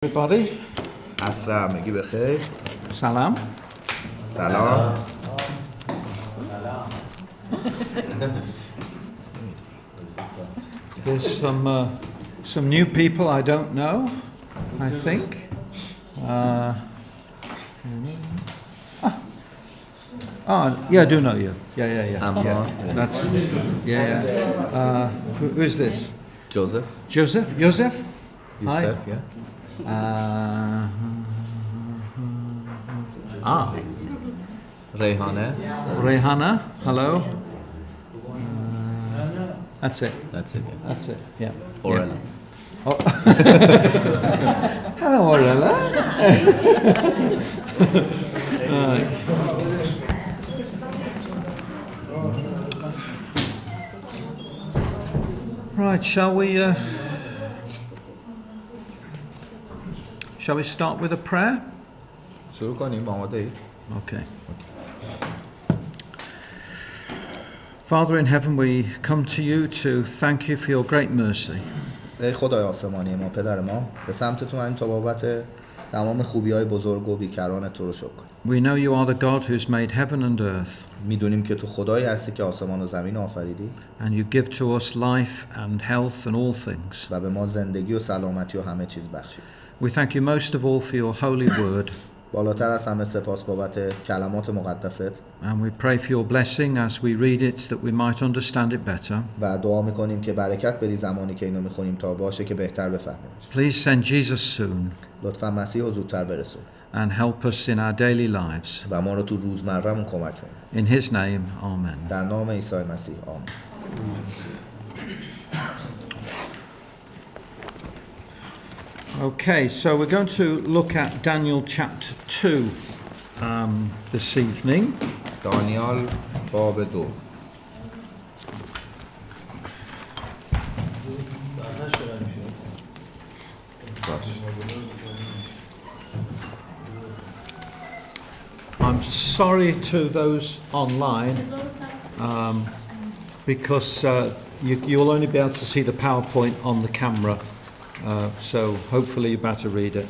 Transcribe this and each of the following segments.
Everybody, عصر همگی بخیر. salam. سلام. There's some new people I don't know, I think. Yeah, I do know you. Yeah. That's yeah. Who's this? Joseph. Joseph? Yusuf, Hi. yeah. Rehana, hello. That's it. That's it. Yeah. That's it. Yeah. Orella. Yeah. Oh. Hello, Orella. Right, shall we start with a prayer? شروع کنیم با آماده اید؟ Okay. Father in heaven, we come to you to thank you for your great mercy. ای خدای آسمانی ما، پدر ما، به سمت تو این تا بابت تمام خوبی‌های بزرگ و بیکران تو رو شکر کنیم. We know you are the God who's made heaven and earth. میدونیم که تو خدایی هستی که آسمان و زمین آفریدی And you give to us life and health and all things. و به ما زندگی و سلامتی و همه چیز بخشید. We thank you most of all for your holy word. بالاتر از همه سپاس بابت کلمات مقدست And we pray for your blessing as we read it that we might understand it better. و دعا میکنیم که برکت بدی زمانی که اینو میخونیم تا باشه که بهتر بفهمیمش. Please send Jesus soon لطفا مسیح رو زودتر برسون and help us in our daily lives. و ما رو تو روزمره‌مون کمک کن. In his name, amen. در نام عیسی مسیح آمین. Okay, so we're going to look at Daniel chapter 2 this evening. دانیال باب 2. I'm sorry to those online because you'll only be able to see the PowerPoint on the camera, so hopefully you'll be able to read it.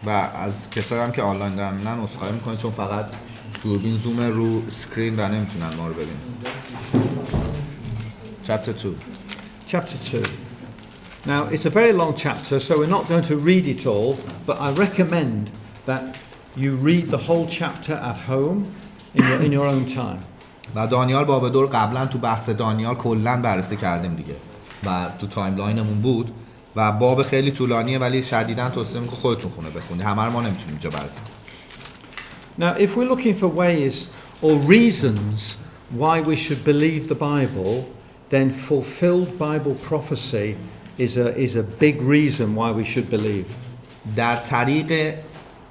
و از کسایی هم که آنلاین دارن میبینن عذرخواهی میکنه چون فقط دوربین زوم رو اسکرین و نمیتونن ما رو ببینن. Chapter 2. Chapter 2. Now it's a very long chapter, so we're not going to read it all, but I recommend that you read the whole chapter at home in your own time. و دانیال باب 2 قبلا تو بحث دانیال کلا بررسی کردیم دیگه و تو تایملاینمون بود و باب خیلی طولانیه ولی شدیداً توصیه میکنم خودتون خونه بخونید. همه رو ما نمیتونیم اینجا بررسی. Now if we're looking for ways or reasons why we should believe the Bible, then fulfilled Bible prophecy is a big reason why we should believe. در طریق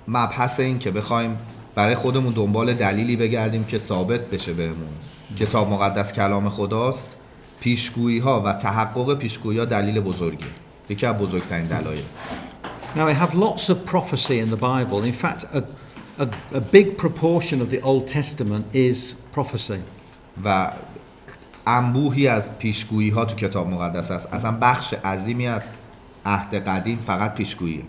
مبحث این که بخوایم برای خودمون دنبال دلیلی بگردیم که ثابت بشه بهمون کتاب مقدس کلام خداست، پیشگویی ها و تحقق پیشگویی ها دلیل بزرگی، یکی از بزرگترین دلایل. Now we have lots of prophecy in the Bible. In fact, a big proportion of the Old Testament is prophecy. و انبوهی از پیشگویی ها تو کتاب مقدس است. اصلا بخش عظیمی از عهد قدیم فقط پیشگوییه.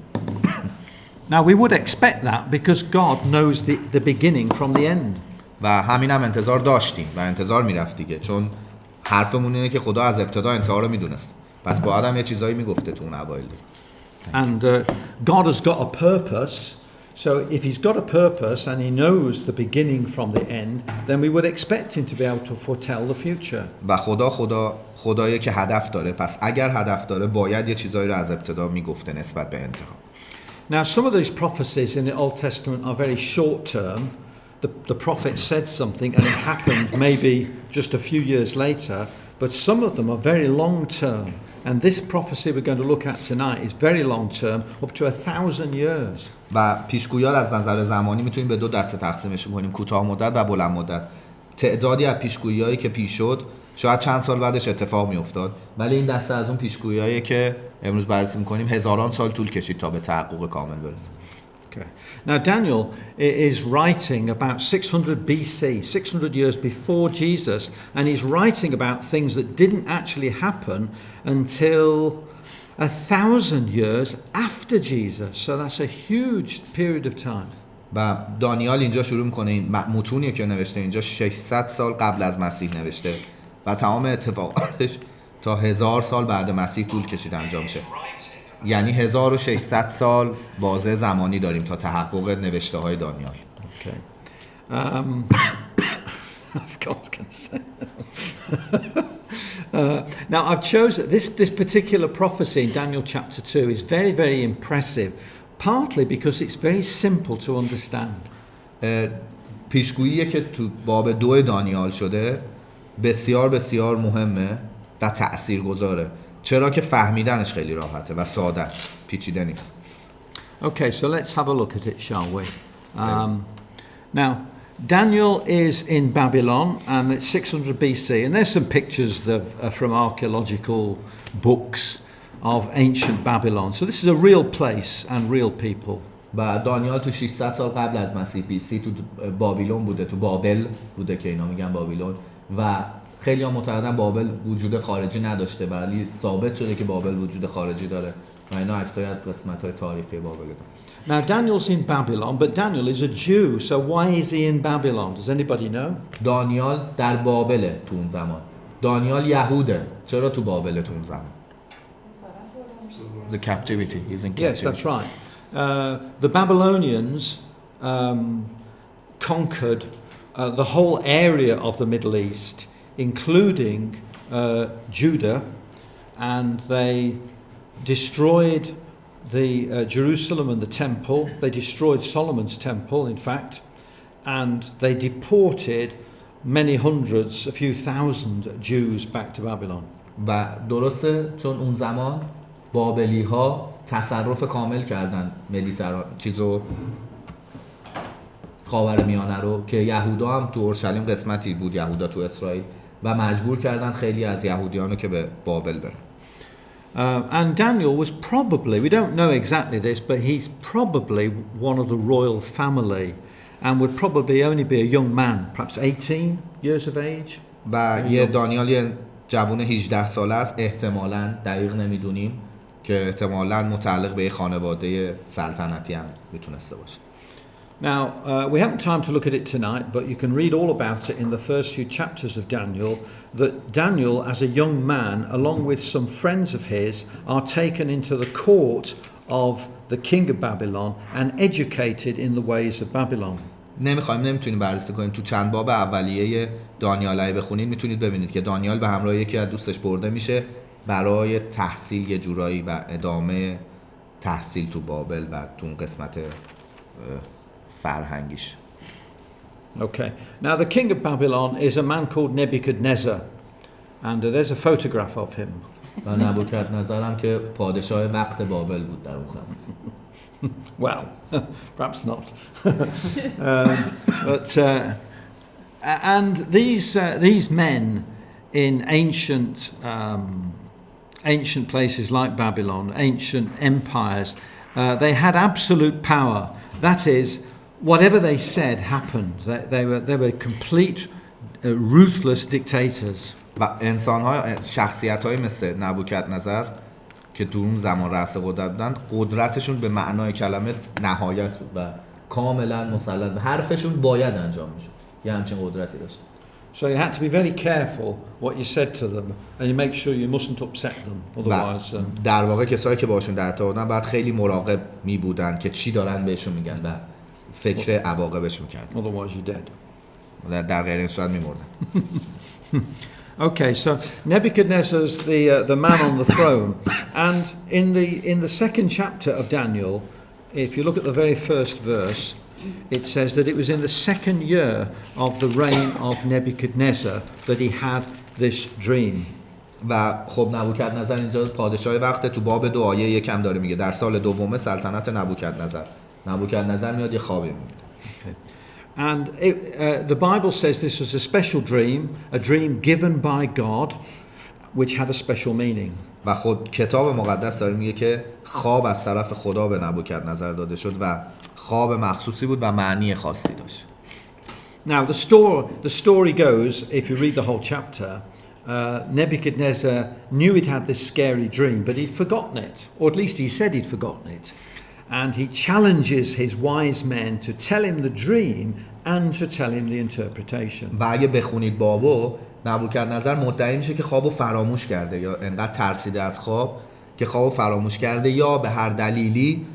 Now we would expect that because God knows the beginning from the end. و همین هم انتظار داشتیم و انتظار میرفت دیگه چون حرفمون اینه که خدا از ابتدا انتها رو میدونست. پس باید هم یه چیزایی میگفته تو اون اوایل. And God has got a purpose. So if he's got a purpose and he knows the beginning from the end, then we would expect him to be able to foretell the future. و خدایی که هدف داره. پس اگر هدف داره باید یه چیزایی رو از ابتدا میگفته نسبت به انتها. Now some of these prophecies in the Old Testament are very short term. The prophet said something and it happened maybe just a few years later, but some of them are very long term. And this prophecy we're going to look at tonight is very long term, up to 1,000 years. و پیشگویی‌ها از نظر زمانی میتونیم به دو دسته تقسیمش کنیم، کوتاه مدت و بلند مدت. تعدادی از پیشگویی‌هایی که پیش شد شاید چند سال بعدش اتفاق میافتاد، ولی این دسته از اون پیشگویی‌هایی که امروز بررسی می‌کنیم هزاران سال طول کشید تا به تحقق کامل برسه. Okay. Now Daniel is writing about 600 BC, 600 years before Jesus, and he's writing about things that didn't actually happen until 1,000 years after Jesus. So that's a huge period of time. و دانیال اینجا شروع میکنه این متونی که نوشته اینجا 600 سال قبل از مسیح نوشته و تمام اتفاقاتش تا 1000 سال بعد مسیح طول کشید انجام شه. یعنی 1600 سال بازه زمانی داریم تا تحقق نوشته های دانیال. Okay. I forgot what I was going to say. Now I've chosen this particular prophecy in Daniel chapter 2 is very, very impressive, partly because it's very simple to understand. پیشگویی که تو باب 2 دانیال شده بسیار بسیار مهمه و تاثیرگذاره، چرا که فهمیدنش خیلی راحته و ساده است، پیچیده نیست. Okay, so let's have a look at it, shall we? Now, Daniel is in Babylon, and it's 600 BC, and there's some pictures from archaeological books of ancient Babylon. So this is a real place and real people. و دانیال تو 600 سال قبل از مسیح BC تو بابیلون بوده، تو بابل بوده که اینا میگن بابیلون، و خیلی ها معتقدن بابل وجود خارجی نداشته، ولی ثابت شده که بابل وجود خارجی داره و اینا عکسای از قسمت‌های تاریخی بابل هست. Now Daniel's in Babylon, but Daniel is a Jew, so why is he in Babylon? Does anybody know? دانیال در بابله تو اون زمان. دانیال یهوده. چرا تو بابل تو اون زمان؟ The captivity. He's in captivity. Yes, that's right. The Babylonians conquered the whole area of the Middle East, including Judah, and they destroyed the Jerusalem and the temple. They destroyed Solomon's temple, in fact, and they deported many hundreds, a few thousand Jews back to Babylon. و درسته، چون اون زمان بابلی ها تصرف کامل کردن چیزو خاورمیانه رو، که یهودا هم تو اورشلیم قسمتی بود، یهودا تو اسرائیل، و مجبور کردن خیلی از یهودیانو که به بابل برن. And Daniel was probably, we don't know exactly this, but he's probably one of the royal family and would probably only be a young man, perhaps 18 years of age. و یه دانیال یه جوون 18 ساله است، احتمالاً دقیق نمیدونیم، که احتمالاً متعلق به خانواده سلطنتی هم میتونسته باشه. Now, we haven't time to look at it tonight, but you can read all about it in the first few chapters of Daniel, that Daniel, as a young man, along with some friends of his, are taken into the court of the king of Babylon and educated in the ways of Babylon. نمیتونیم بررسی کنیم. تو چند باب اولیه دانیال اگه بخونید میتونید ببینید که دانیال به همراه یکی از دوستش برده میشه برای تحصیل یه جورایی و ادامه تحصیل تو بابل و تو اون قسمت فرهنگیش. Okay. Now the king of Babylon is a man called Nebuchadnezzar, and there's a photograph of him. و نبوکدنضر هم که پادشاه وقت بابل بود در اون زمان. Well, perhaps not. But and these men in ancient places like Babylon, ancient empires, they had absolute power. That is, whatever they said happened. They were complete, ruthless dictators. و انسان‌ها، شخصیت‌های مثل نبوکدنضر که تو اون زمان رأس قدرت بودن، قدرتشون به معنای کلمه نهایت بود و کاملا مسلط، حرفشون باید انجام میشد، یه همچین قدرتی داشت. So you had to be very careful what you said to them, and you make sure you mustn't upset them, otherwise. در واقع کسایی که باشون در ارتباط بودن باید خیلی مراقب می بودن که چی دارن بهشون میگن و فکر عواقبش میکردن. Otherwise you're dead. در غیر این صورت میمردن. Okay, so Nebuchadnezzar's the man on the throne, and in the second chapter of Daniel, if you look at the very first verse, it says that it was in the second year of the reign of Nebuchadnezzar that he had this dream. و خب نبوکدنضر اینجا پادشاه وقت تو باب 2 آیه 1 هم داره میگه در سال دوم سلطنت نبوکدنضر میاد یه خوابی میبینه. Okay. And the Bible says this was a special dream, a dream given by God, which had a special meaning. و خود کتاب مقدس داره میگه که خواب از طرف خدا به نبوکدنضر داده شد و خواب مخصوصی بود و معنی خاصی داشت. Now the story goes, if you read the whole chapter, Nebuchadnezzar knew he'd had this scary dream, but he'd forgotten it, or at least he said he'd forgotten it. And he challenges his wise men to tell him the dream and to tell him the interpretation. و اگه بخونید بابو، نبوکدنضر مدعی میشه که خوابو فراموش کرده یا انقدر ترسیده از خواب که خوابو فراموش کرده یا به هر دلیلی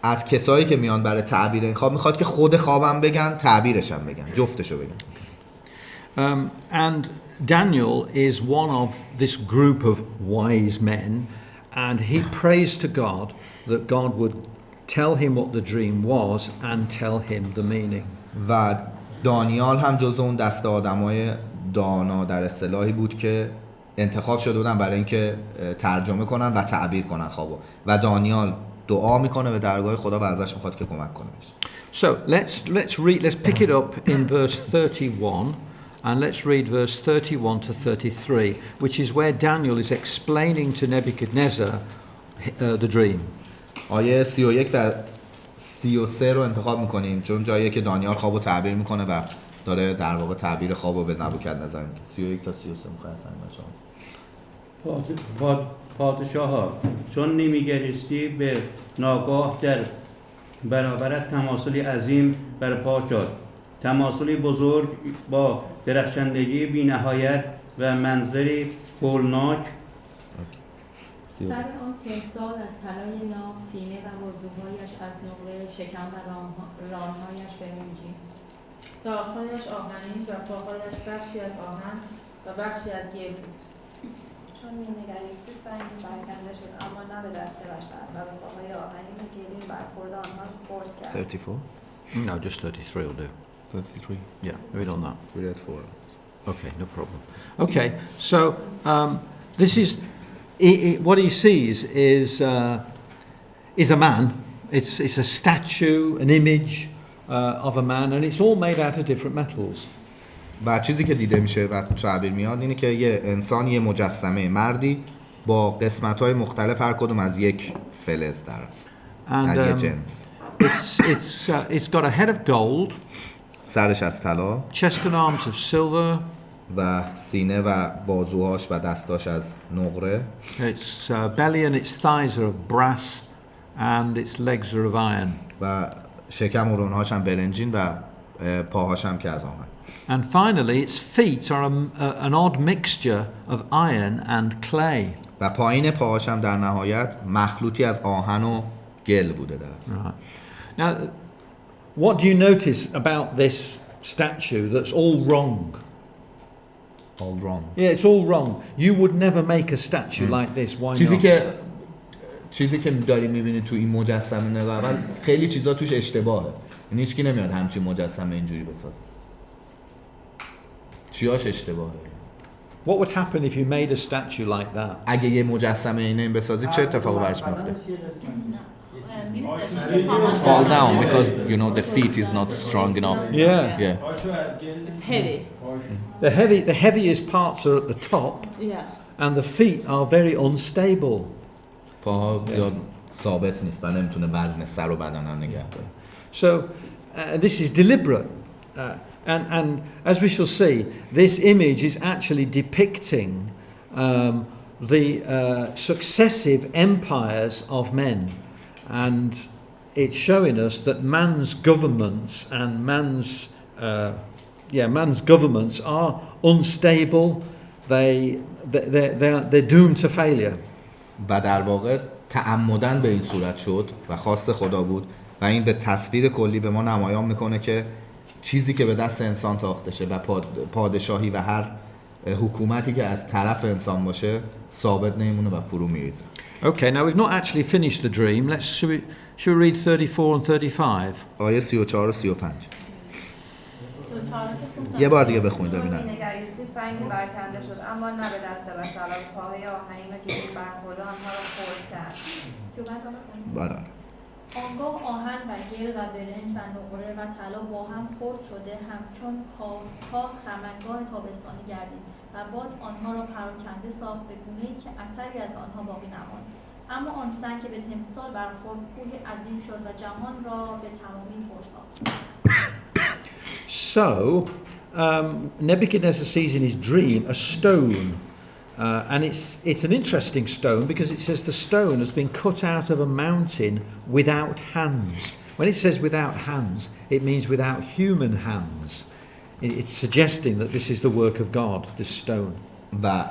از کسایی که میان برای تعبیر این خواب میخواد که خود خوابم بگن، تعبیرش هم بگن، جفتشو بگن. And Daniel is one of this group of wise men, and he prays to God that God would tell him what the dream was and tell him the meaning. و دانیال هم جز اون دسته آدمای دانا در اصطلاحی بود که انتخاب شده بودن برای اینکه ترجمه کنن و تعبیر کنن خوابو و دانیال دعا میکنه به درگاه خدا و ازش میخواد که کمک کنه بهش. So let's pick it up in verse 31 and let's read verse 31 to 33, which is where Daniel is explaining to Nebuchadnezzar the dream. آیه 31 و 33 رو انتخاب میکنیم چون جاییه که دانیال خوابو تعبیر میکنه و داره در واقع تعبیر خوابو به نبوکدنضر میگه. 31 تا 33 میخواد اصلا پادشاها چون نمیگریستی به ناگاه در برابرت تماثلی عظیم برپا شد، تماثلی بزرگ با درخشندگی بی نهایت و منظری هولناک. سر آن تمثال از طلای ناب، سینه و بازوهایش از نقره، شکم و رانهایش برنجی، ساق‌هایش آهنین و پاهایش بخشی از آهن و بخشی از گل بود. چون می‌نگریستی سنگی برکنده شد اما نه به دست بشر و به پاهای آهنین و گلی برخورد آنها خورد کرد. 34 No, just 33 will do. 33 Yeah, read on that. read it for Okay, no problem. Okay, so this is what he sees is a man. It's a statue, an image of a man, and it's all made out of different metals. و چیزی که دیده میشه و تعبیر میاد اینه که یه انسان، یه مجسمه مردی با قسمت‌های مختلف هر کدوم از یک فلز در است. And یه جنس. it's got a head of gold, سرش از طلا chest and arms of silver. و سینه و بازوهاش و دستاش از نقره. Its belly and its thighs are of brass, and its legs are of iron. و شکم و رونهاش هم برنجین و پاهاش هم که از آهن. And finally, its feet are an odd mixture of iron and clay. و پایین پاهاش هم در نهایت مخلوطی از آهن و گل بوده در است. Right. Now, what do you notice about this statue that's all wrong? All wrong. Yeah, it's all wrong. You would never make a statue like this. Why چیزی که داری میبینی تو این مجسمه نگاه اول خیلی چیزا توش اشتباهه. یعنی هیچکی نمیاد همچین مجسمه اینجوری بسازه. چیاش اشتباهه؟ What would happen if you made a statue like that? اگه یه مجسمه اینه بسازی چه اتفاقی براش میفته؟ Fall down because you know the feet is not strong enough. Yeah. It's heavy. The heaviest parts are at the top, Yeah. and the feet are very unstable. پاها زیاد ثابت نیست و نمیتونه وزن سر و بدن رو نگه داره. So this is deliberate. And as we shall see, this image is actually depicting the successive empires of men, and it's showing us that man's governments and man's governments are unstable. They're doomed to failure. و در واقع تعمدن به این صورت شد و خواست خدا بود و این به تصویر کلی به ما نمایان میکنه که چیزی که به دست انسان تاخته شه و پادشاهی و هر حکومتی که از طرف انسان باشه ثابت نمیمونه و فرو میریزه. Okay, now we've not actually finished the dream. Should we read 34 and 35? آیه 34 و 35. یه بار دیگه بخونید ببینم. می‌نگریستی سنگی برکنده شد اما نه به دست بشر و به پاهای آهنین و گلی برخورد آنها را خورد کرد. بله. آنگاه آهن و گل و برنج و نقره و طلا با هم خرد شده همچون کاه خرمنگاه تابستانی گردید و باد آنها را پراکنده ساخت به گونه‌ای که اثری از آنها باقی نماند. اما آن سنگ که به تمثال برخورد کوهی عظیم شد و جهان را به تمامی پر ساخت. So Nebuchadnezzar sees in his dream a stone And it's an interesting stone because it says the stone has been cut out of a mountain without hands. When it says without hands, it means without human hands. It's suggesting that this is the work of God, this stone. و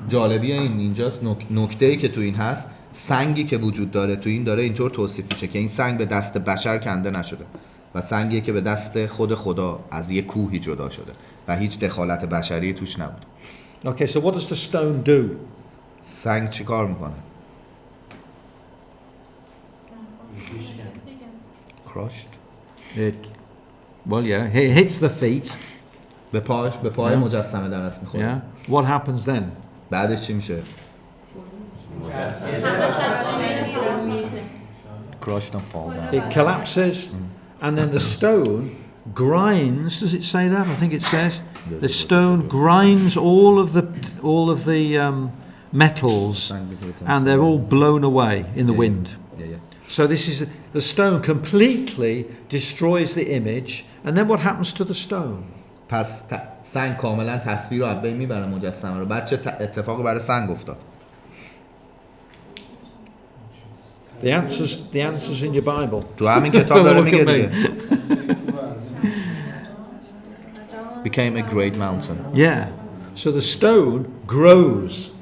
جالبی اینجاست نکته‌ای که تو این هست، سنگی که وجود داره تو این داره اینطور توصیف میشه که این سنگ به دست بشر کنده نشده و سنگیه که به دست خود خدا از یک کوهی جدا شده و هیچ دخالت بشری توش نبود. Okay, so what does the stone do? سنگ چی کار میکنه؟ crushed. It hits the feet. به پای مجسمه دست میخوره. Yeah. What happens then? بعدش چی میشه؟ crushed and fall down. It collapses, and then the stone grinds. Does it say that? I think it says the stone grinds all of the metals, and they're all blown away in the wind. Yeah. So this is the stone completely destroys the image, and then what happens to the stone? پس سنگ کاملا تصویر رو از بین میبره مجسمه رو. بعد چه اتفاقی برای سنگ افتاد؟ The answers in your Bible. تو همین کتاب داره Look at میگه me. دیگه. Became a great mountain. Yeah. So the stone grows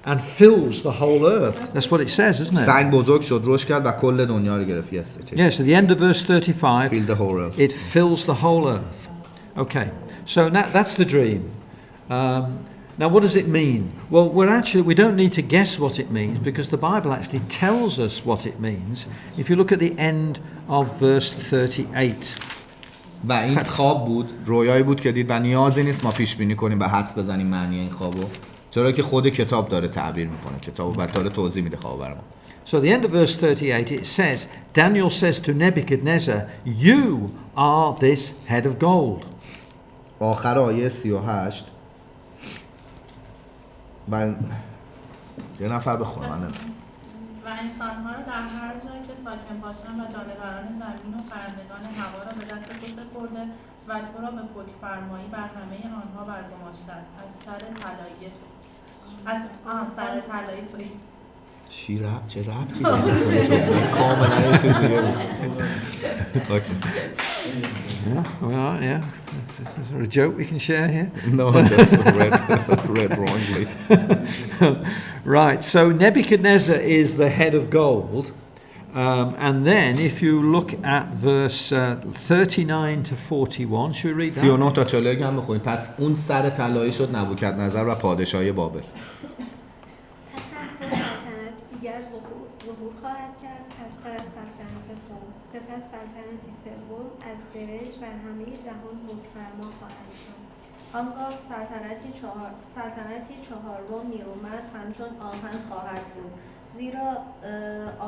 and fills the whole earth. That's what it says, isn't it? سنگ بزرگ شد، رشد کرد و کل دنیا رو گرفت. Yes, at the end of verse 35, Fill the whole earth. it fills the whole earth. Okay, so now that's the dream. Now what does it mean? Well, we don't need to guess what it means because the Bible actually tells us what it means. If you look at the end of verse 38. و این خواب بود، رویایی بود که دید و نیازی نیست ما پیش بینی کنیم و حدس بزنیم معنی این خوابو، چرا که خود کتاب داره تعبیر میکنه، کتابو بعد داره توضیح میده خواب برام. So at the end of verse 38 it says, Daniel says to Nebuchadnezzar, you are this head of gold. آخر آیه 38 من یه نفر بخونه من و انسانها را در هر جایی که ساکن باشند و جانوران زمین و پرندگان هوا را به دست تو سپرده و تو را به حکم فرمایی بر همه آنها برگماشته است از سر طلایی تویی. چه ربطی داره؟ کاملا یه چیز دیگه بود. Okay. Yeah. Is there a joke we can share here? No, just read wrongly. Right, so Nebuchadnezzar is the head of gold. And then if you look at verse 39 to 41, should we read that? 39 تا 41 هم بخونید. پس اون سر طلایی شد نبوکدنضر و پادشاهی بابل. دیگر ظهور خواهد کرد پستر از سلطنت قوم سپس سلطنتی سوم از برنج بر همه جهان حکمفرما خواهد شد آنگاه سلطنتی چهارم نیرومند همچون آهن خواهد بود زیرا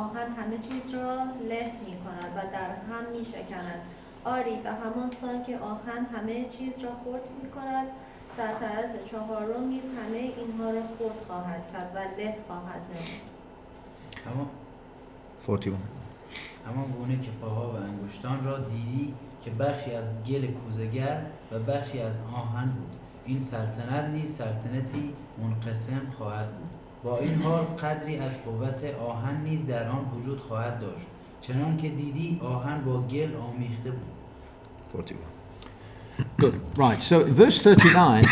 آهن همه چیز را له می کند و در هم می شکند آری به همان سان که آهن همه چیز را خرد می کند سلطنت چهارم نیز همه اینها را خرد خواهد کرد و له خواهد نمود. همان گونه که پاها و انگشتان را دیدی که بخشی از گل کوزه‌گر و بخشی از آهن بود این سلطنت نیز سلطنتی منقسم خواهد بود با این حال قدری از قوت آهن نیز در آن وجود خواهد داشت چنان که دیدی آهن با گل آمیخته بود. 41. Good. Right. So in verse 39,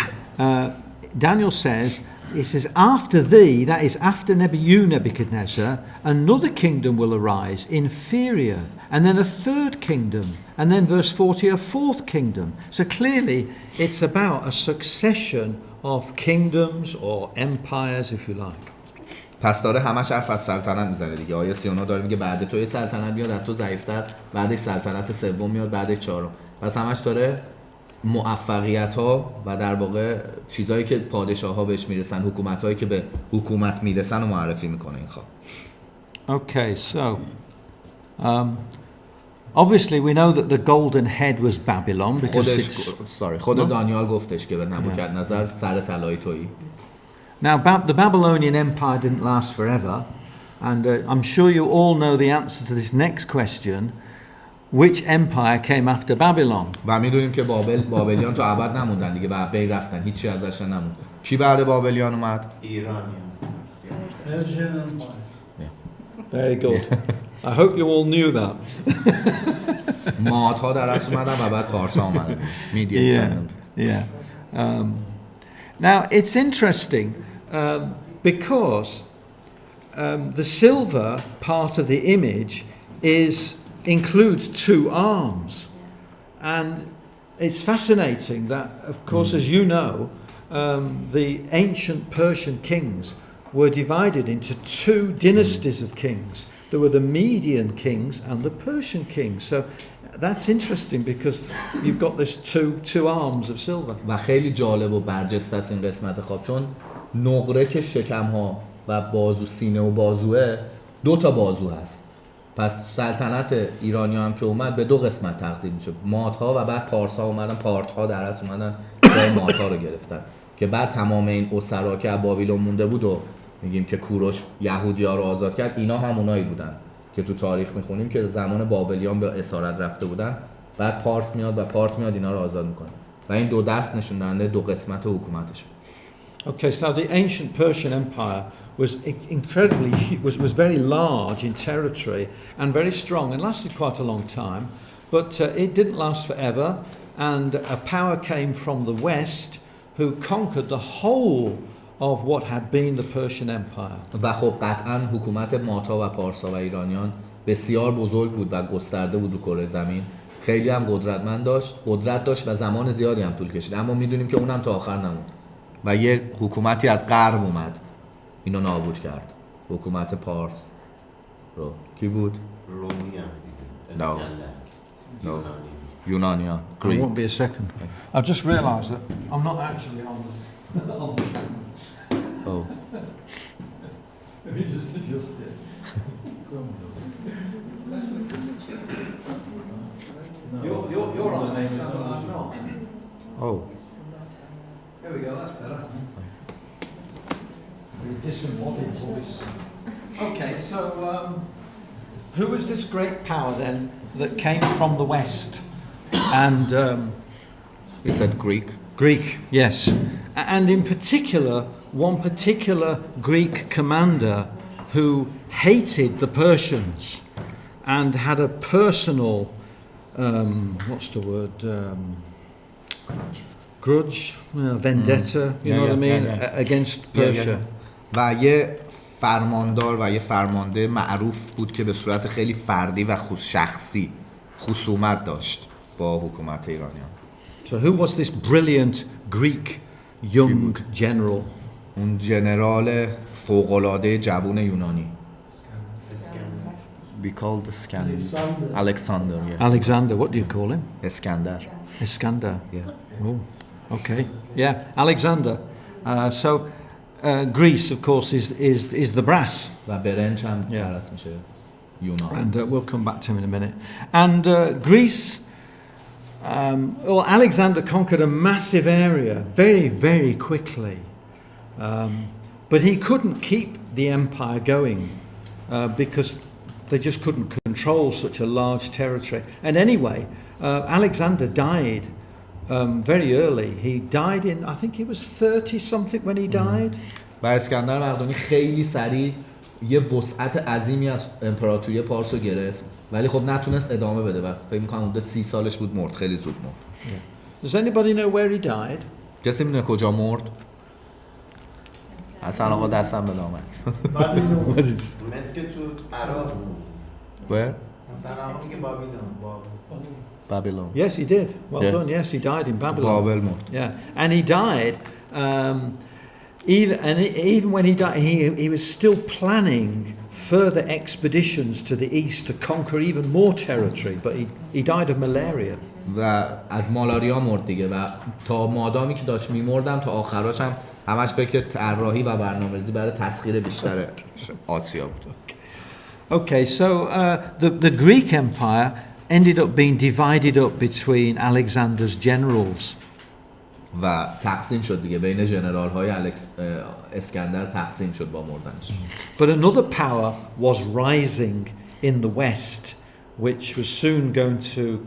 Daniel says, it says, after thee, that is after you, Nebuchadnezzar, another kingdom will arise, inferior, and then a third kingdom, and then verse 40, a fourth kingdom. So clearly, it's about a succession of kingdoms or empires, if you like. پس داره همش حرف از سلطنت میزنه دیگه. آیه 39 داره میگه بعد تو یه سلطنت میاد، از تو ضعیف‌تر، بعدش سلطنت سوم میاد، بعدش چهارم. پس همش داره موفقیت ها و در واقع چیزایی که پادشاه ها بهش میرسن، حکومت هایی که به حکومت میرسن رو معرفی میکنه این خواب. Okay, so obviously we know that the golden head was Babylon because خود دانیال گفتش که به نبوکدنضر سر طلایی تویی. Now the Babylonian Empire didn't last forever and I'm sure you all know the answer to this next question. which empire came after Babylon? و میدونیم که بابلیان تا ابد نموندن دیگه، بعد بین رفتن، هیچی ازش نموند. کی بعد بابلیان اومد؟ ایرانیان. Very good. I hope you all knew that. مادها در اصل اومدن و بعد پارسا اومدن. Yeah. Now it's interesting because the silver part of the image includes two arms, and it's fascinating that, of course, as you know, the ancient Persian kings were divided into two dynasties of kings. There were the Median kings and the Persian kings. So that's interesting because you've got this two arms of silver. و خیلی جالب و برجسته است این قسمت خواب، چون نقره که شکم ها و بازو، سینه و بازوه، 2 تا بازو هست. پس سلطنت ایرانی هم که اومد به 2 قسمت تقسیم میشه، مادها و بعد پارسا اومدن، پارتها در اصل اومدن جای مادها رو گرفتن که بعد تمام این اسرا که بابیلون مونده بود و میگیم که کوروش یهودی‌ها رو آزاد کرد، اینا همونایی بودن که تو تاریخ میخونیم که زمان بابلیان به اسارت رفته بودن، بعد پارس میاد و پارت میاد اینا رو آزاد میکنه و این 2 دست نشون دهنده 2 قسمت حکومتش. Okay, so the ancient Persian Empire was was very large in territory and very strong and lasted quite a long time, but it didn't last forever, and a power came from the west who conquered the whole of what had been the Persian Empire. و خب قطعاً حکومت مادها و پارسا و ایرانیان بسیار بزرگ بود و گسترده بود رو کره زمین، خیلی هم قدرت داشت و زمان زیادی هم طول کشید، اما میدونیم که اونم تا آخر نموند و یه حکومتی از غرب اومد اینو نابود کرد، حکومت پارس رو. کی بود؟ رومیان. No. یونانیان. It won't be a second. I've just realised that I'm not actually on the camera. Oh. If you just adjust it. You're on the next one, I'm not. Oh. Here we go, that's better. Very disembodied voice. Okay, so who was this great power then that came from the west? And He said Greek. Greek, yes. And in particular, one particular Greek commander who hated the Persians and had a personal, what's the word, grudge, vendetta, you know what I mean, against Persia. و یه فرماندار و یه فرمانده معروف بود که به صورت خیلی فردی و شخصی خصومت داشت با حکومت ایرانیان. So who was this brilliant Greek young general? اون جنرال فوق‌العاده جوان یونانی. We called Alexander. Yeah. Alexander, what do you call him? اسکندر. Iskander. Yeah. Oh, okay. Yeah, Alexander. So Greece, of course, is the brass. و برنج هم درست میشه یونان. And we'll come back to him in a minute. And Greece, well, Alexander conquered a massive area very, very quickly. But he couldn't keep the empire going because they just couldn't control such a large territory. And anyway, Alexander died very early. He died in, I think he was 30 something when he died. و اسکندر مقدونی خیلی سریع یه وسعت عظیمی از امپراتوری پارس رو گرفت، ولی خب نتونست ادامه بده و فکر می‌کنم حدود 30 سالش بود مرد، خیلی زود مرد. Does anybody know where he died? کسی میدونه کجا مرد؟ اصلا آقا دستم به آمد. مثل که تو عراق بود. Where? مثلا میگه بابیلون. Babylon. Yes, he did. Well Yeah. done. Yes, he died in Babylon. بابل مرد. Yeah, and he died. Even when he died, he was still planning further expeditions to the east to conquer even more territory. But he died of malaria. و از مالاریا مرد دیگه و تا مادامی که داشت میمردم تا آخراش هم همش فکر طراحی و برنامه‌ریزی برای تسخیر بیشتر آسیا بود. Okay, so the Greek Empire ended up being divided up between Alexander's generals. و تقسیم شد دیگه بین ژنرال های اسکندر تقسیم شد با مردنش. But another power was rising in the west, which was soon going to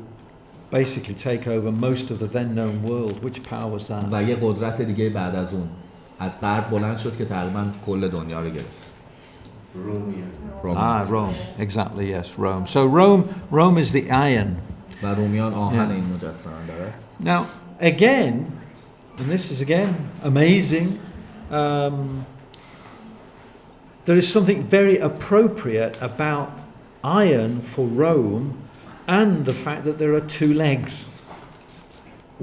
basically take over most of the then known world. Which power was و that? یه قدرت دیگه بعد از اون از غرب بلند شد که تقریبا کل دنیا رو گرفت. رومیان. Rome. Exactly, yes, Rome. So Rome is the iron. و رومیان آهن این مجسمه داره. Now, again, and this is again amazing, there is something very appropriate about iron for Rome and the fact that there are two legs.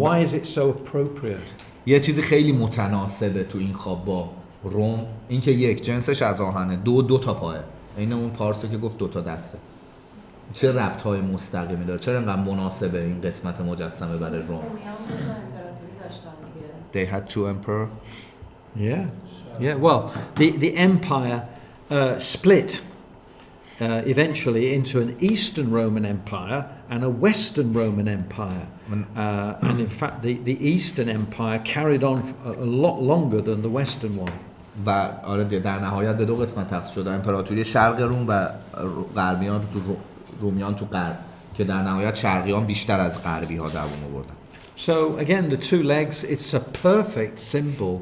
Why is it so appropriate? یه چیزی خیلی متناسبه تو این خواب با روم، اینکه یک جنسش از آهنه، دو تا پایه. این اون پارسه که گفت 2 تا دسته. چه ربط‌های مستقیمی داره؟ چرا انقدر مناسبه این قسمت مجسمه برای روم؟ They had 2 emperor. Yeah. Well, the empire split eventually into an Eastern Roman Empire and a Western Roman Empire. And in fact, the Eastern Empire carried on a lot longer than the Western one. و آره در نهایت به 2 قسمت تقسیم شد. امپراتوری شرق روم و غربیان تو رومیان تو غرب که در نهایت شرقیان بیشتر از غربی‌ها دوام آوردن. So again, the two legs, it's a perfect symbol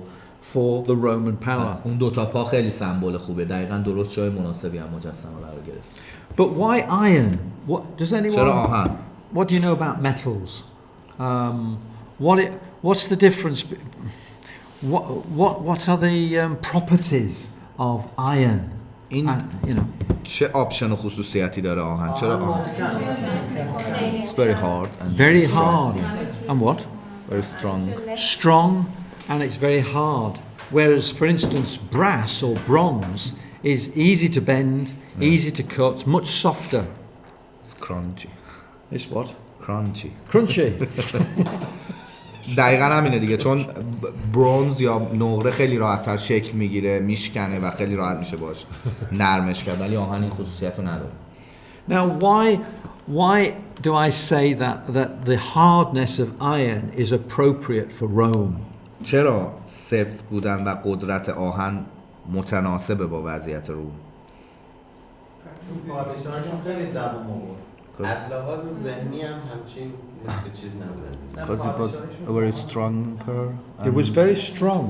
for the Roman power. اون 2 تا پا خیلی سمبل خوبه. دقیقاً درست جای مناسبی هم مجسمه قرار گرفت. But why iron? What does anyone? چرا آهن؟ What do you know about metals? What's the difference? What are the properties of iron? این You know, چه آپشن و خصوصیتی داره آهن؟ چرا آهن؟ It's very hard and very strong. hard. And what? Very strong. Strong, and it's very hard. Whereas, for instance, brass or bronze is easy to bend, easy to cut, much softer. It's crunchy. It's what? Crunchy. Crunchy. دقیقاً همینه دیگه، چون برونز یا نقره خیلی راحت‌تر شکل میگیره، میشکنه و خیلی راحت میشه باش نرمش کرد، ولی آهن این خصوصیت رو نداره. Now, why do I say that the hardness of iron is appropriate for Rome? چرا سفت بودن و قدرت آهن متناسب با وضعیت روم؟ چون پادشاهشون خیلی دوام آورد. از لحاظ ذهنی هم همچین مثل چیز نبودن. Because it was a very strong emperor. It was very strong,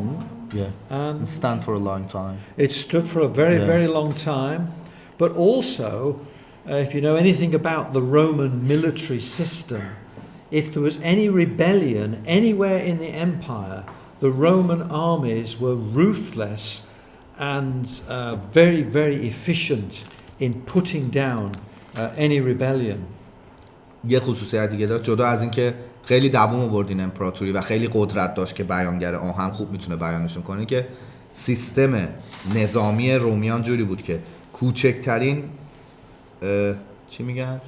Yeah. and It stand for a long time. it stood for a very, Yeah. very long time. But also, if you know anything about the Roman military system, if there was any rebellion anywhere in the empire, the Roman armies were ruthless and very, very efficient in putting down any rebellion. یه خصوصیت دیگه داشت جدا از اینکه خیلی دوام آورد این امپراتوری و خیلی قدرت داشت که بیانگر آهن خوب میتونه بیانشون کنه، که سیستم نظامی رومیان جوری بود که کوچکترین چی میگن؟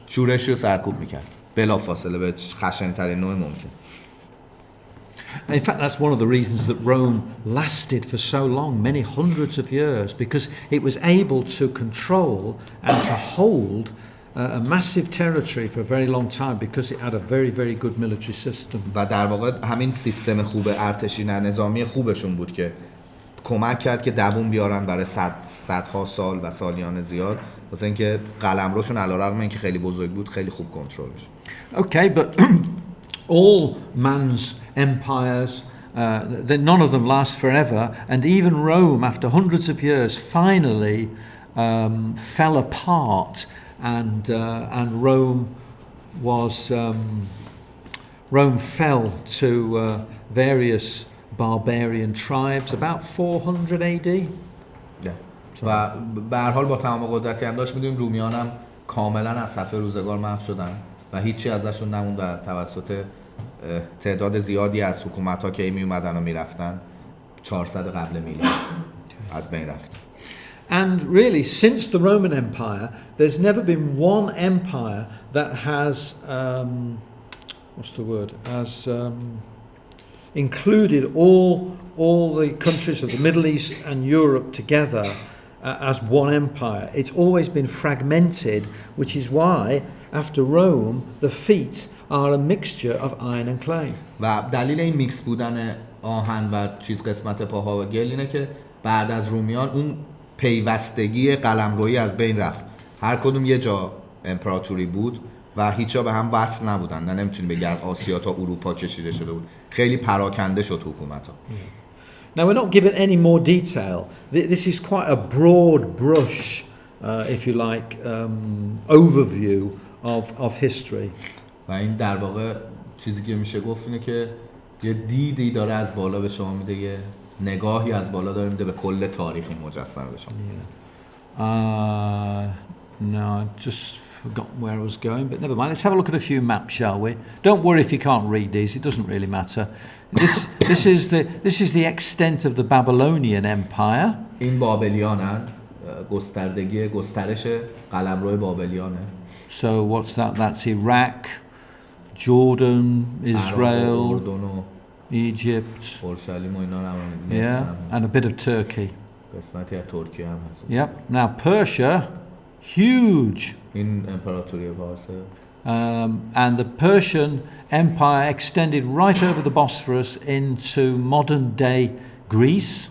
شورشی رو سرکوب میکرد بلافاصله به خشنترین نوع ممکن. In fact, that's one of the reasons that Rome lasted for so long, many hundreds of years, because it was able to control and to hold a massive territory for a very long time because it had a very, very good military system. و در واقع همین سیستم خوب ارتشی نظامی خوبشون بود که کمک کرد که دووم بیارن برای صدها سال و سالیان زیاد، واسه اینکه قلمروشون علیرغم اینکه خیلی بزرگ بود خیلی خوب کنترل بشه. Okay, but all man's empires, none of them last forever, and even Rome, after hundreds of years, finally fell apart, and Rome fell to various barbarian tribes about 400 AD. و به هر حال با تمام قدرتی هم داشت، می‌دونیم رومیان هم کاملا از صفحه روزگار محو شدن و هیچی ازشون نموند در توسط تعداد زیادی از حکومت‌ها که می اومدن و میرفتن 400 قبل میلاد از بین رفتن. And really, since the Roman Empire, there's never been one empire that has included all the countries of the Middle East and Europe together as one empire. It's always been fragmented, which is why after Rome the feet are a mixture of iron and clay. و دلیل این میکس بودن آهن و چیز قسمت پاها و گل اینه که بعد از رومیان اون پیوستگی قلمرویی از بین رفت. هر کدوم یه جا امپراتوری بود و هیچا به هم وصل نبودن. نه نمیتونی بگی از آسیا تا اروپا کشیده شده بود. خیلی پراکنده شد حکومت‌ها. Now, we're not given any more detail. This is quite a broad brush, if you like, overview of history. و این در واقع چیزی که میشه گفت اینه که یه دیدی داره از بالا به شما میده، یه نگاهی از بالا داره میده به کل تاریخ این مجسمه به شما. No, I just forgot where I was going, but never mind. Let's have a look at a few maps, shall we? Don't worry if you can't read these; it doesn't really matter. This is the extent of the Babylonian Empire. این بابلیانن، گسترش قلمرو بابلیانه. So what's that? That's Iraq, Jordan, Israel, اردن و Egypt. اورشلیم و اینا هم Yeah, and a bit of Turkey. قسمتی از ترکیه هم هست. Yep. Now Persia, huge. این امپراتوری پارسه. And the Persian Empire extended right over the Bosphorus into modern-day Greece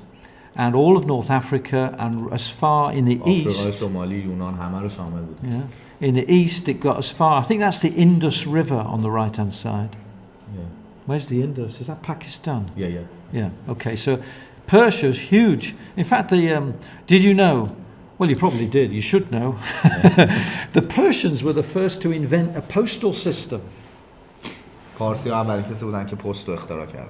and all of North Africa, and as far in the آفریقای east. شمالی، یونان همه رو شامل بود. Yeah. In the east, it got as far. I think that's the Indus River on the right-hand side. Yeah. Where's the Indus? Is that Pakistan? Yeah. Yeah. Okay. So Persia's huge. In fact, did you know? Well, you probably did. You should know. The Persians were the first to invent a postal system. پارسی ها اولین کسی بودن که پست رو اختراع کردن.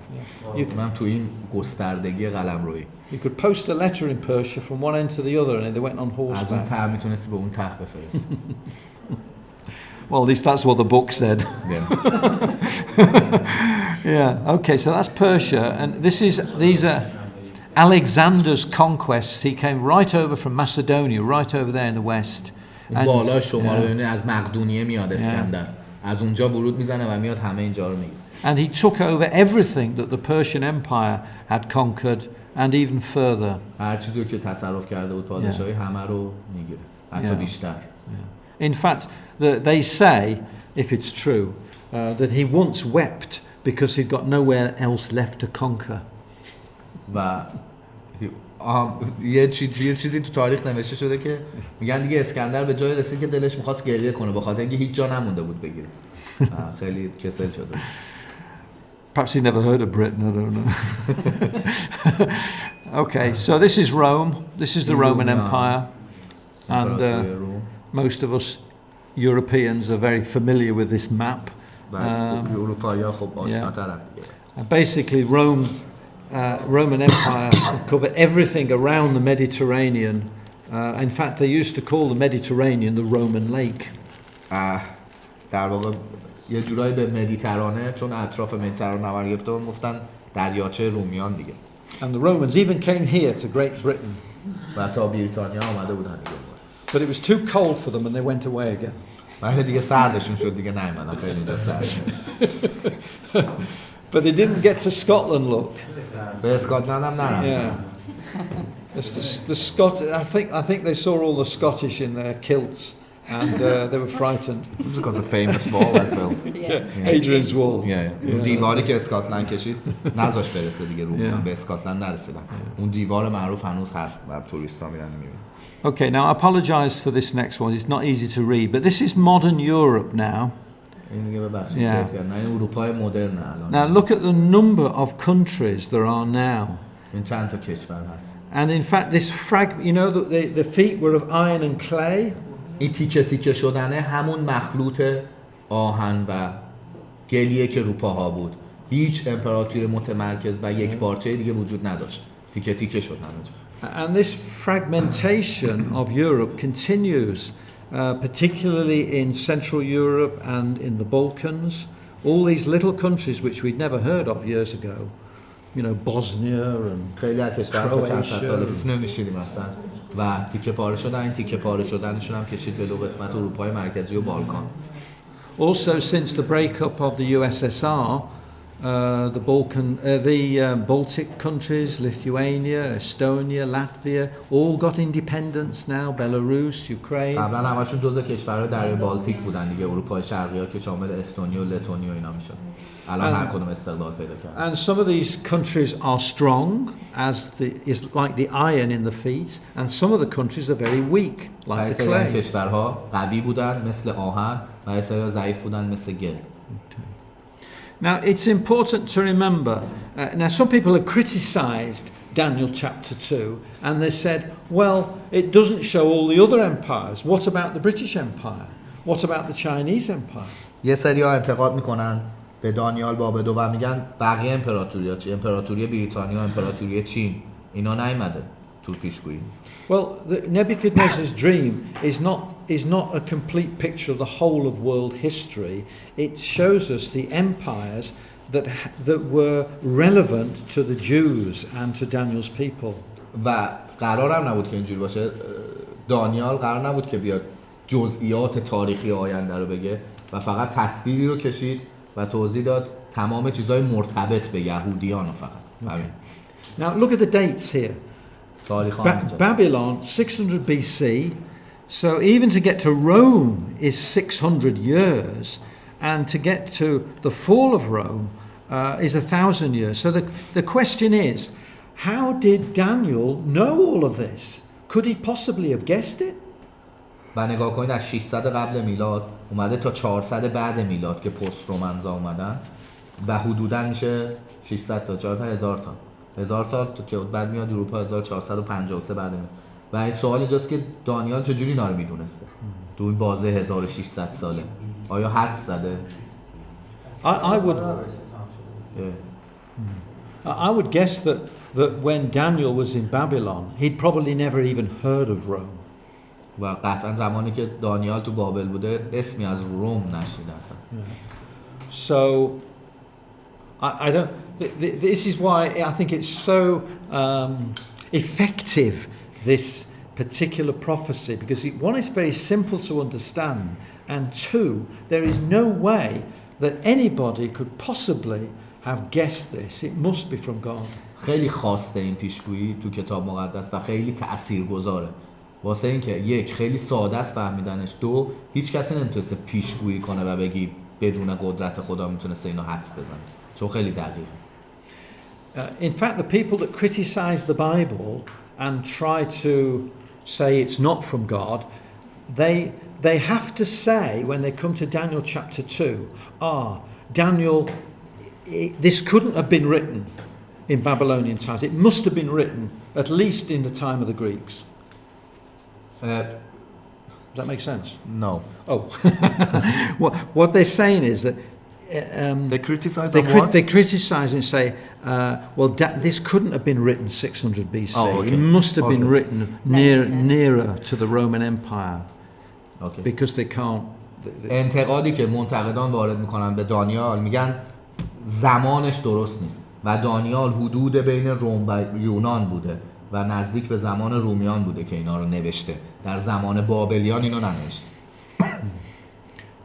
اونم تو این گستردگی قلمرویی. You could post a letter in Persia from one end to the other, and they went on از اون horseback. ته میتونستی به اون ته بفرستی. Well, at least that's what the book said. Yeah. Okay. So that's Persia, and these are Alexander's conquests. He came right over from Macedonia, right over there in the west. اون بالا شما رو ببینید از مقدونیه میاد اسکندر. از اونجا ورود میزنه و میاد همه اینجا رو میگیره. And he took over everything that the Persian Empire had conquered and even further. هر چیزی که تصرف کرده بود پادشاهی همه رو میگیره. حتی بیشتر. In fact, they say, if it's true, that he once wept because he'd got nowhere else left to conquer. و یه چیزی تو تاریخ نوشته شده که میگن دیگه اسکندر به جای رسید که دلش میخواست گریه کنه به خاطر اینکه هیچ جا نمونده بود بگیره. خیلی کسل شده. Perhaps he never heard of Britain, I don't know. Okay, so this is Rome. This is the Roman Empire. And most of us Europeans are very familiar with this map. اروپایی‌ها خب آشناترن. Basically, Roman Empire covered everything around the Mediterranean. In fact, they used to call the Mediterranean the Roman Lake. در واقع یه جورایی به مدیترانه، چون اطراف مدیترانه قرار گرفته بود، گفتن دریاچه رومیان دیگه. And the Romans even came here to Great Britain. و تا بریتانیا آمده بودن دیگه. But it was too cold for them and they went away again. ولی دیگه سردشون شد دیگه نیومدن، خیلی اینجا سرد. But they didn't get to Scotland, look. به اسکاتلند هم نرفتن. Yeah. I think they saw all the Scottish in their kilts and they were frightened. It was because of famous wall as well. Yeah. Hadrian's Wall. اون دیواری که اسکاتلند کشید نذاش برسه دیگه رومیان به اسکاتلند نرسیدن. اون دیوار معروف هنوز هست و توریستا میرن میبینن. Okay, now I apologize for this next one. It's not easy to read, but this is modern Europe now. Now look at the number of countries there are now. چند تا کشور هست. And in fact, this you know, the feet were of iron and clay. این تیکه تیکه شدنه همون مخلوط آهن و گلیه که رو پاها بود. هیچ امپراتوری متمرکز و یک پارچه دیگه وجود نداشت. تیکه تیکه شدن. And this fragmentation of Europe continues, particularly in Central Europe and in the Balkans. All these little countries which we'd never heard of years ago. You know, Bosnia and Croatia. و تیکه پاره شدن، این تیکه پاره شدنشون هم کشید به دو قسمت اروپای مرکزی و بالکان. Also, since the breakup of the USSR, the Baltic countries, Lithuania, Estonia, Latvia, all got independence now. Belarus, Ukraine. قبلا همشون جزء کشورهای دریای بالتیک بودن دیگه، اروپای شرقی ها که شامل استونیا و لتونیا اینا میشن. الان هر کدوم استقلال پیدا کردن. And some of these countries are strong, is like the iron in the feet, and some of the countries are very weak, like the clay. کشورها قوی بودن مثل آهن و یه سری ضعیف بودن مثل گل. Now it's important to remember, now some people have criticised Daniel chapter 2 and they said, well, it doesn't show all the other empires. What about the British Empire? What about the Chinese Empire? یه سری‌ها انتقاد میکنن به دانیال بابل و میگن بقیه امپراتوری‌ها چی؟ امپراتوری بریتانیا، امپراتوری چین اینا نیامده تو پیشگویی. Well, Nebuchadnezzar's dream is not a complete picture of the whole of world history. It shows us the empires that were relevant to the Jews and to Daniel's people. و قرارم نبود که اینجوری باشه. دانیال قرار نبود که بیاد جزئیات تاریخی آینده رو بگه و فقط تصویری رو کشید و توضیح داد تمام چیزهای مرتبط به یهودیان فقط. Okay. Now look at the dates here. Babylon 600 BC, so even to get to Rome is 600 years, and to get to the fall of Rome is 1,000 years. So the question is, how did Daniel know all of this? Could he possibly have guessed it? و نگاه کنید از 600 قبل میلاد اومده تا 400 بعد میلاد که پست رومنزا اومدن و حدوداً میشه 600 تا 4 تا 1000 تا 1000 سال که بعد میاد اروپا 1453 بعد میاد. و این سوال اینجاست که دانیال چجوری اینا رو میدونسته تو این بازه 1600 ساله؟ آیا حدس زده؟ I would guess that when Daniel was in Babylon, he'd probably never even heard of Rome. و قطعا زمانی که دانیال تو بابل بوده اسمی از روم نشنیده اصلا. So I don't. This is why I think it's so effective, this particular prophecy, because one, it's very simple to understand, and two, there is no way that anybody could possibly have guessed this. It must be from God. خیلی خاصه این پیشگویی تو کتاب مقدس و خیلی تاثیرگذاره. واسه اینکه یک خیلی ساده است فهمیدنش، دو هیچ کسی نمیتونه پیشگویی کنه و بگی بدون قدرت خدا میتونسته اینو حدس بزنه، چون خیلی دقیقه. In fact, the people that criticize the Bible and try to say it's not from God, they have to say when they come to Daniel chapter 2, Daniel, this couldn't have been written in Babylonian times. It must have been written at least in the time of the Greeks. Does that make sense? No. Oh. What they're saying is that they criticize they criticize and say, this couldn't have been written 600 BC. Oh, okay. It must have been written nearer to the Roman Empire. Okay. Because they can't. انتقادی که منتقدان وارد میکنن به دانیال میگن زمانش درست نیست و دانیال حدود بین روم و یونان بوده و نزدیک به زمان رومیان بوده که اینا رو نوشته. در زمان بابلیان اینو ننوشته.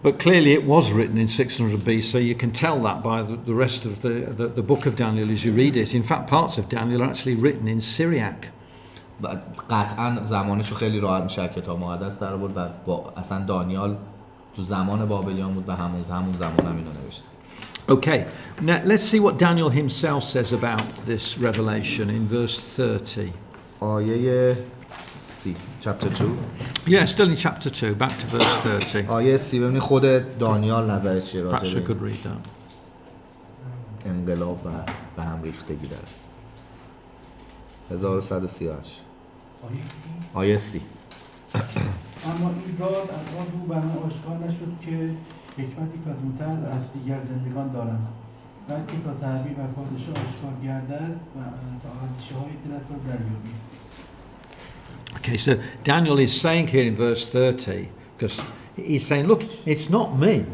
But clearly it was written in 600 BC. You can tell that by the rest of the book of Daniel as you read it. In fact, parts of Daniel are actually written in Syriac. قطعا زمانشو خیلی راحت میشه کتاب مقدس در آورد و با اصلا دانیال تو زمان بابلیان بود و همون زمان هم اینو نوشته. Okay, now let's see what Daniel himself says about this revelation in verse 30. آیه 30, chapter 2. Yeah, still in chapter 2, back to verse 30. آیه 30 ببینید خود دانیال نظرش چیه Perhaps we راجع could به read that. انقلاب و به هم ریختگی در 1138 آیه 30. اما این راز از آن رو بر من آشکار نشد که حکمتی فراتر از دیگر زندگان دارم، بلکه تا تعبیر و پادشاه آشکار گردد و تا اندیشه های دلت را دریابی. Okay, so Daniel is saying here in verse 30, because he's saying, look, it's not me.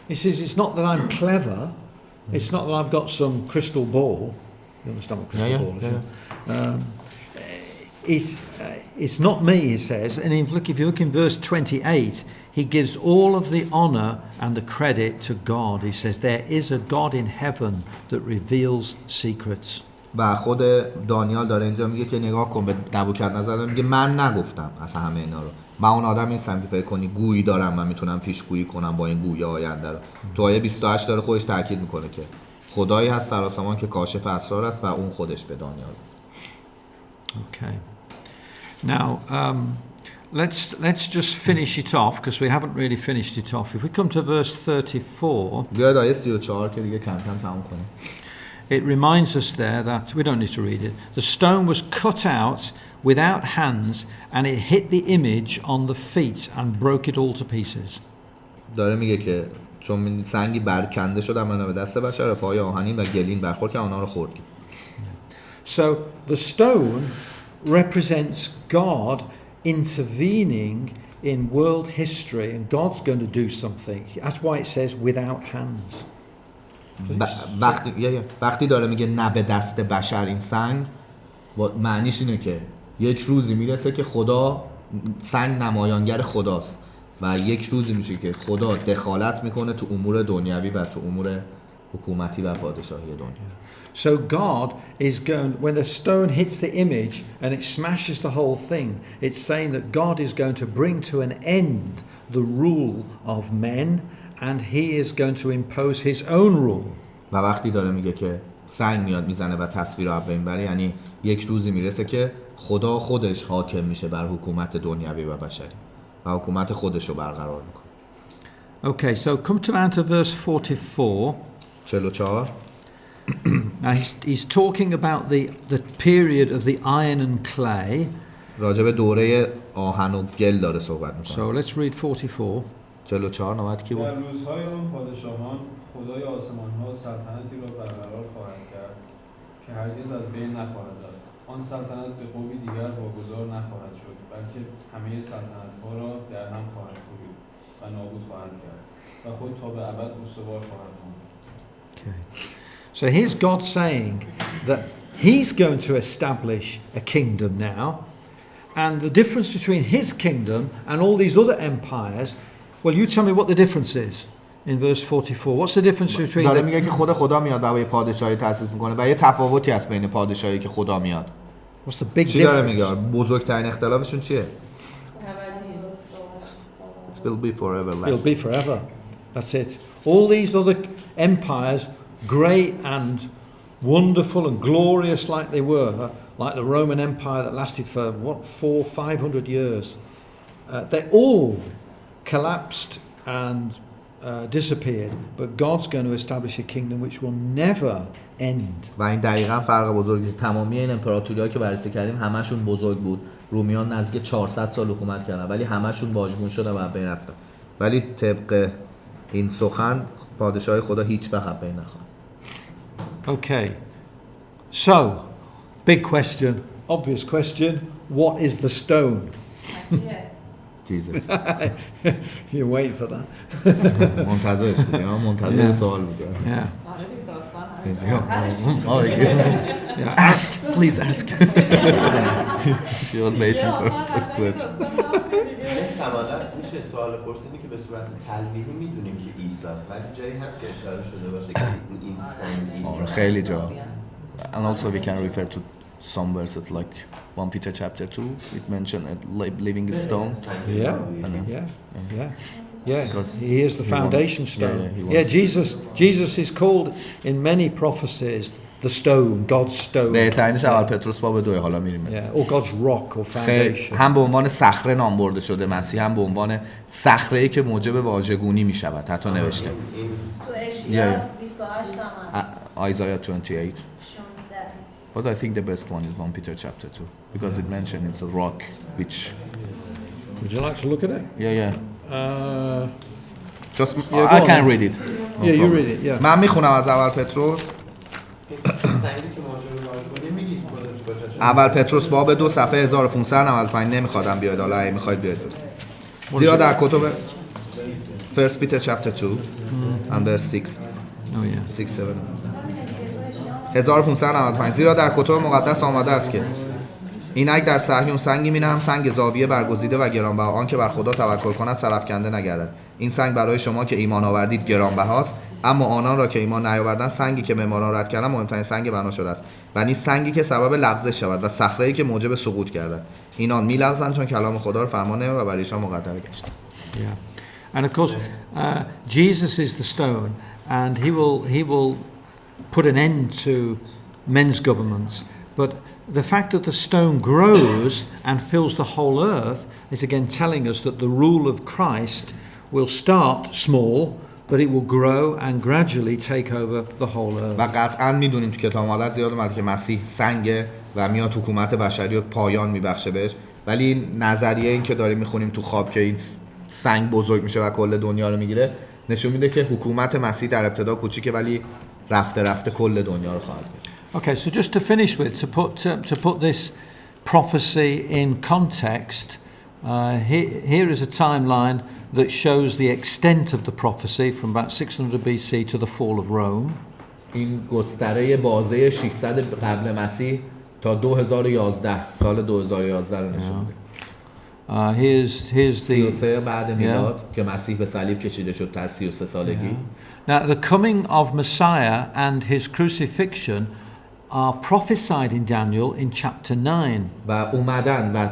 He says, it's not that I'm clever. It's not that I've got some crystal ball. You understand what crystal ball is? it's not me, he says. And if you look in verse 28, he gives all of the honor and the credit to God. He says, there is a God in heaven that reveals secrets. و خود دانیال داره اینجا میگه که نگاه کن به نبوکدنضر، میگه من نگفتم اصلا همه اینا رو. من اون آدم نیستم که فکر کنی گویی دارم من میتونم پیشگویی کنم با این گویی آینده رو. تو آیه 28 داره خودش تاکید میکنه که خدایی هست در آسمان که کاشف اسرار است و اون خودش به دانیال. Okay. Now, let's just finish it off because we haven't really finished it off. If we come to verse 34, بیاید آیه 34 که دیگه کم کم تموم کنیم. it reminds us there that we don't need to read it. The stone was cut out without hands and it hit the image on the feet and broke it all to pieces. داره میگه که چون سنگی برکنده شد اما به دست بشر پای آهنین و گلین برخورد که آنها رو خورد. So the stone represents God intervening in world history and God's going to do something. That's why it says without hands. وقتی داره میگه نه به دست بشر این سنگ، معنیش اینه که یک روزی میرسه که خدا سنگ نمایانگر خداست و یک روزی میشه که خدا دخالت میکنه تو امور دنیوی و تو امور حکومتی و پادشاهی دنیا. So God is going, when the stone hits the image and it smashes the whole thing, it's saying that God is going to bring to an end the rule of men and he is going to impose his own rule. و وقتی داره میگه که سنگ میاد میزنه و تصویر رو از بین میبره، یعنی یک روزی میرسه که خدا خودش حاکم میشه بر حکومت دنیوی و بشری و حکومت خودش رو برقرار میکنه. Okay, so come down to verse 44. 44. Now he's talking about the period of the iron and clay. راجع به دوره آهن و گل داره صحبت میکنه. So let's read 44. 44 نوبت کی بود؟ در روزهای آن پادشاهان خدای آسمان‌ها سلطنتی را برقرار خواهد کرد که هرگز از بین نخواهد رفت. آن سلطنت به قومی دیگر واگذار نخواهد شد، بلکه همه سلطنت‌ها را در هم خواهد کوبید و نابود خواهد کرد و خود تا به ابد استوار خواهد ماند. Okay. So here's God saying that he's going to establish a kingdom now, and the difference between his kingdom and all these other empires, well, you tell me what the difference is in verse 44. What's the difference between داره میگه که خدا میاد و یه پادشاهی تأسیس میکنه و یه تفاوتی هست بین پادشاهی که خدا میاد. What's the big چی داره difference? میگه؟ بزرگترین اختلافشون چیه؟ It will be forever. It'll be forever. That's it. All these other empires, great and wonderful and glorious like they were, like the Roman Empire that lasted for, 500 years, they all collapsed and disappeared. But God's going to establish a kingdom which will never end. و این دقیقاً فرق بزرگی. تمامی این امپراتوری‌ها که بررسی کردیم همشون بزرگ بود. رومیان نزدیک 400 سال حکومت کردن ولی همشون واژگون شدن و بین رفتن. ولی طبق این سخن پادشاه خدا هیچ وقت بین نخواهد. Okay. So, big question, obvious question, what is the stone? Jesus. You wait for that. منتظرش بودیم. منتظر سوال بودیم. Yeah. Yeah. Ask, please ask. She was waiting for a question. احتمالاً میشه سوال پرسیدی که به صورت تلویحی میدونیم که عیسی است ولی جایی هست که اشاره شده باشه که این سنگ عیسی. خیلی جا. And also we can refer to some verses like 1 Peter chapter 2. It mentioned a living stone. Yeah. Because He is the foundation stone. he Jesus is called in many prophecies the stone, God's stone. بهترینش اول پتروس باب 2 حالا میریم. Yeah, or God's rock or foundation. هم به عنوان صخره نام برده شده مسیح، هم به عنوان صخره‌ای که موجب واژگونی میشود. حتی نوشته. تو اشعیا 28 هم Isaiah 28. But I think the best one is 1 Peter chapter 2 because it mentions it's a rock which. Would you like to look at it? Yeah. Just Yeah, I can read it. Yeah, you read it. Yeah. من میخونم از اول پتروس. اول پتروس باب 2 صفحه 1595 نمیخوادم بیاید حالا اگه میخواید بیاید. زیرا در کتب First Peter chapter 2 and verse 6. Oh yeah. 6 7. 1595 زیرا در کتب مقدس آمده است که اینک در صهیون سنگی می‌نهم، سنگ زاویه برگزیده و گرانبها، آن که بر خدا توکل کند سرافکنده نگردد. این سنگ برای شما که ایمان آوردید گرانبهاست، اما آنان را که ایمان نیاوردند سنگی که معماران رد کردند مهمترین سنگ بنا شده است و نیز سنگی که سبب لغزش شود و صخره‌ای که موجب سقوط گردد. اینان می‌لغزند چون کلام خدا را فرمان نمی و بر ایشان مقدر گشته است. Yeah. And of course, Jesus is the stone, and he will put an end to men's governments. But the fact that the stone grows and fills the whole earth is again telling us that the rule of Christ will start small, but it will grow and gradually take over the whole و earth. قطعاً میدونیم تو کتاب مقدس زیاد اومده که مسیح سنگه و میاد حکومت بشری رو پایان میبخشه بهش، ولی نظریه این که داریم میخونیم تو خواب که این سنگ بزرگ میشه و کل دنیا رو میگیره نشون میده که حکومت مسیح در ابتدا کوچیکه ولی رفته رفته کل دنیا رو خواهد گرفت. Okay, so just to finish with, to put this prophecy in context, here is a timeline that shows the extent of the prophecy from about 600 BC to the fall of Rome. این گستره بازه 600 قبل مسیح تا 2011 سال 2011 رو نشون میده. Here's the 33 بعد میلاد که مسیح به صلیب کشیده شد تا 33 سالگی. Now the coming of Messiah and his crucifixion are prophesied in Daniel in chapter 9. و اومدن و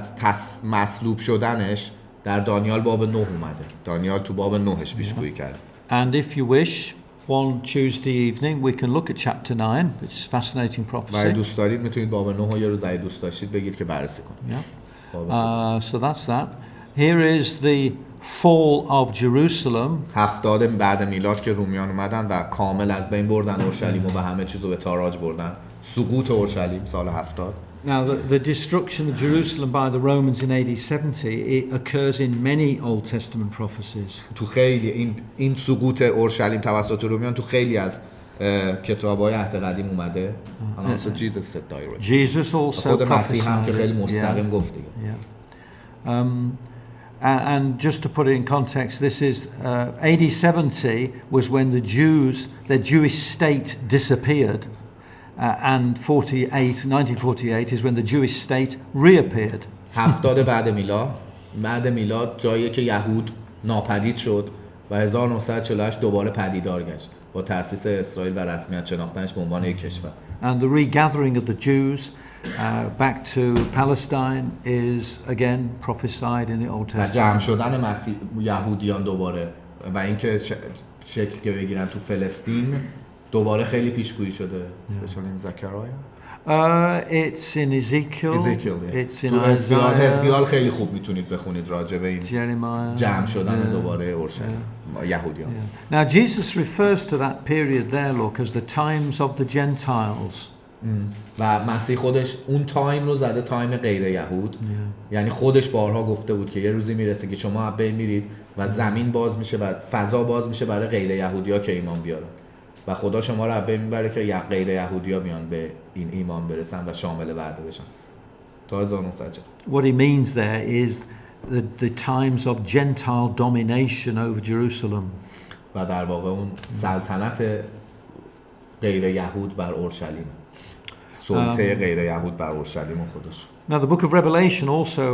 مصلوب شدنش در دانیال باب 9 اومده. دانیال تو باب 9ش پیشگویی کرد. And if you wish, one Tuesday evening we can look at chapter 9, which is a fascinating و prophecy. دوست دارید میتونید باب 9 رو یه روز اگه دوست داشتید بگید که بررسی کنید. So that's that. Here is the fall of Jerusalem. 70 بعد میلاد که رومیان اومدن و کامل از بین بردن اورشلیم و همه چیز رو به تاراج بردن. سقوط اورشلیم سال 70. Now, the destruction of Jerusalem by the Romans in AD 70, it occurs in many Old Testament prophecies. تو خیلی این سقوط اورشلیم توسط رومیان تو خیلی از کتاب‌های عهد قدیم اومده. And also Jesus said direct. Jesus also خود مسیح هم که prophesied. خیلی مستقیم گفت دیگه. And just to put it in context, this is AD 70 was when the Jewish state disappeared. And 1948 is when the Jewish state reappeared. 70 بعد میلاد جایی که یهود ناپدید شد و 1948 دوباره پدیدار گشت با تأسیس اسرائیل و رسمیت شناختنش به عنوان یک کشور. And the regathering of the Jews back to Palestine is again prophesied in the Old و Testament. جمع شدن یهودیان دوباره و اینکه شکل که بگیرن تو فلسطین دوباره خیلی پیشگویی شده. Especially in Zechariah. It's in Ezekiel. Yeah. It's in تو Isaiah. خیلی خوب میتونید بخونید راجع به این Jeremiah. جمع شدن دوباره اورشلیم یهودیان. Now Jesus refers to that period there, look, as the times of the Gentiles. و مسیح خودش اون تایم رو زده تایم غیر یهود. یعنی خودش بارها گفته بود که یه روزی میرسه که شما از بین میرید و زمین باز میشه و فضا باز میشه برای غیر یهودی‌ها که ایمان بیارن. و خدا شما رو از بین میبره که غیر یهودی‌ها بیان به این ایمان برسن و شامل وعده بشن. تا 1940. What he means there is the times of Gentile domination over Jerusalem. و در واقع اون سلطنت غیر یهود بر اورشلیم. سلطه غیر یهود بر اورشلیم و خودش. Now the book of Revelation also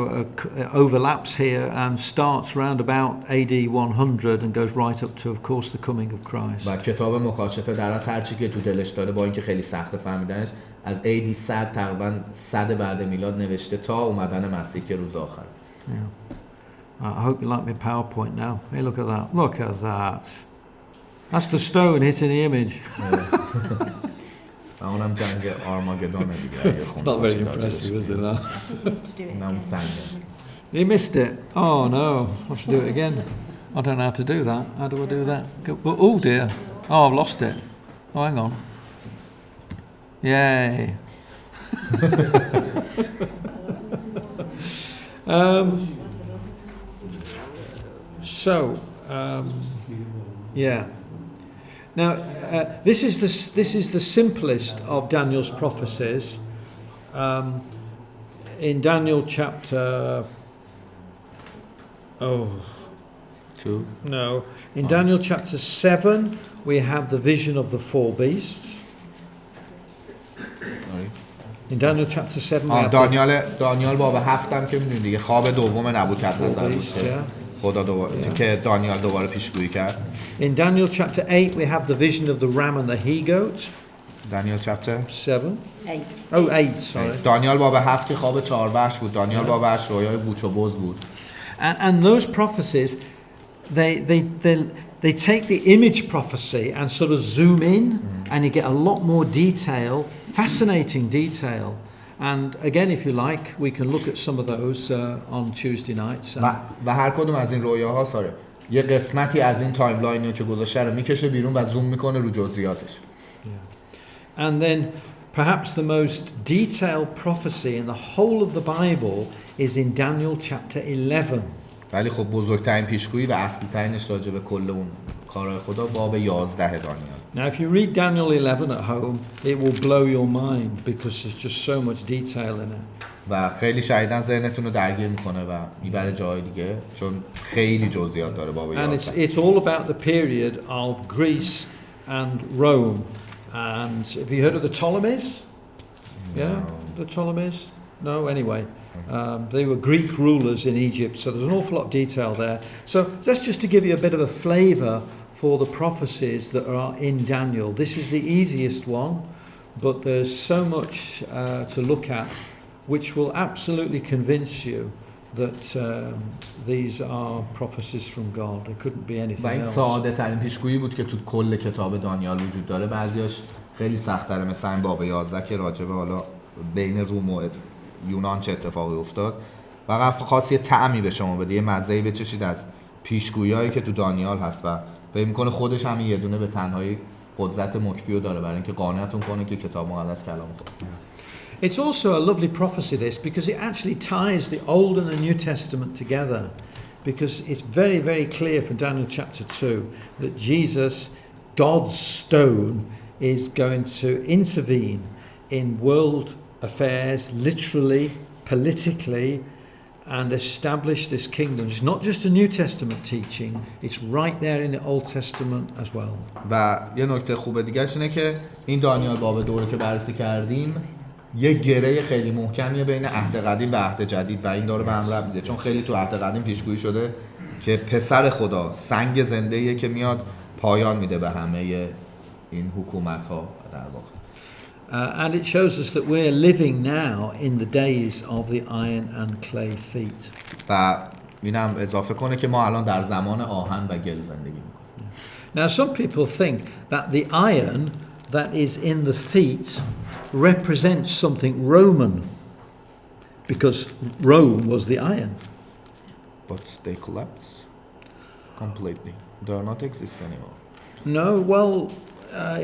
overlaps here and starts round about AD 100 and goes right up to, of course, the coming of Christ. و کتاب مکاشفه در از هر چی که تو دلش داره با اینکه خیلی سخت فهمیدنش از AD 100 تقریبا 100 بعد میلاد نوشته تا اومدن مسیح که روز آخر. Yeah. I hope you like my PowerPoint now. Hey, look at that. Look at that. That's the stone hitting the image. اونم جنگ آرماگدون دیگه. It's not very impressive, is it? That? اونم سنگه. You missed it. Oh no, I have to do it again. I don't know how to do that. How do I do that? Oh dear. Oh, I've lost it. Oh, hang on. Yay. Yeah. Now, this is the simplest of Daniel's prophecies. In Daniel chapter 2. No. In Daniel chapter 7, we have the vision of the four beasts. Sorry. In Daniel chapter 7 we have دانیال باب 7 هم که میدونید دیگه خواب دوم نبوکدنضر بود که خدا که دانیال دوباره پیشگویی کرد. In Daniel chapter 8 we have the vision of the ram and the he-goat. Daniel chapter 7. 8, sorry. دانیال باب 7 که خواب 4 وحش بود. دانیال باب 8 رویای بوچ و بز بود. And those prophecies they take the image prophecy and sort of zoom in and you get a lot more detail, fascinating detail. And again, if you like, we can look at some of those on Tuesday nights. و هر کدوم از این رویاها یه قسمتی از این تایملاینی که گذاشته رو میکشه بیرون و زوم میکنه رو جزئیاتش. And then perhaps the most detailed prophecy in the whole of the Bible is in Daniel chapter 11. ولی خب بزرگترین پیشگویی و اصلی ترینش راجع به کل اون کارهای خدا باب 11 دانیال. Now if you read Daniel 11 at home, it will blow your mind because there's just so much detail in it. و خیلی شدیداً ذهنتون رو درگیر میکنه و میبره جای دیگه چون خیلی جزئیات داره باب 11. And it's all about the period of Greece and Rome. And have you heard of the Ptolemies? No. Yeah, the Ptolemies? No, anyway. They were Greek rulers in Egypt, so there's an awful lot of detail there. So that's just to give you a bit of a flavour for the prophecies that are in Daniel. This is the easiest one, but there's so much to look at which will absolutely convince you that these are prophecies from God. There couldn't be anything else. و این ساده ترین پیشگویی بود که تو کل کتاب دانیال وجود داره. بعضیاش خیلی سخت‌تره مثل این باب 11 که راجبه حالا بین روم و یونان چه اتفاقی افتاد. فقط خاص یه طعمی به شما بده، یه مزه‌ای بچشید از پیشگویی‌هایی که تو دانیال هست و فکر می‌کنه خودش همین یه دونه به تنهایی قدرت مکفی رو داره برای اینکه قانعتون کنه که کتاب مقدس کلام خداست. It's also a lovely prophecy, this, because it actually ties the Old and the New Testament together. Because it's very, very clear from Daniel chapter 2 that Jesus, God's stone, is going to intervene in world affairs, literally, politically, and establish this kingdom. It's not just a New Testament teaching, it's right there in the Old Testament as well. و یه نکته خوبه دیگه‌ش اینه که این دانیال باب دوره که بررسی کردیم یه گره خیلی محکمیه بین عهد قدیم و عهد جدید و این داره به هم ربط میده چون خیلی تو عهد قدیم پیشگویی شده که پسر خدا سنگ زنده‌ایه که میاد پایان میده به همه این حکومت‌ها در واقع. And it shows us that we're living now in the days of the iron and clay feet. و اینم اضافه کنه که ما الان در زمان آهن و گل زندگی میکنیم. Now some people think that the iron that is in the feet represents something Roman because Rome was the iron. But they collapse completely. They do not exist anymore. No, well,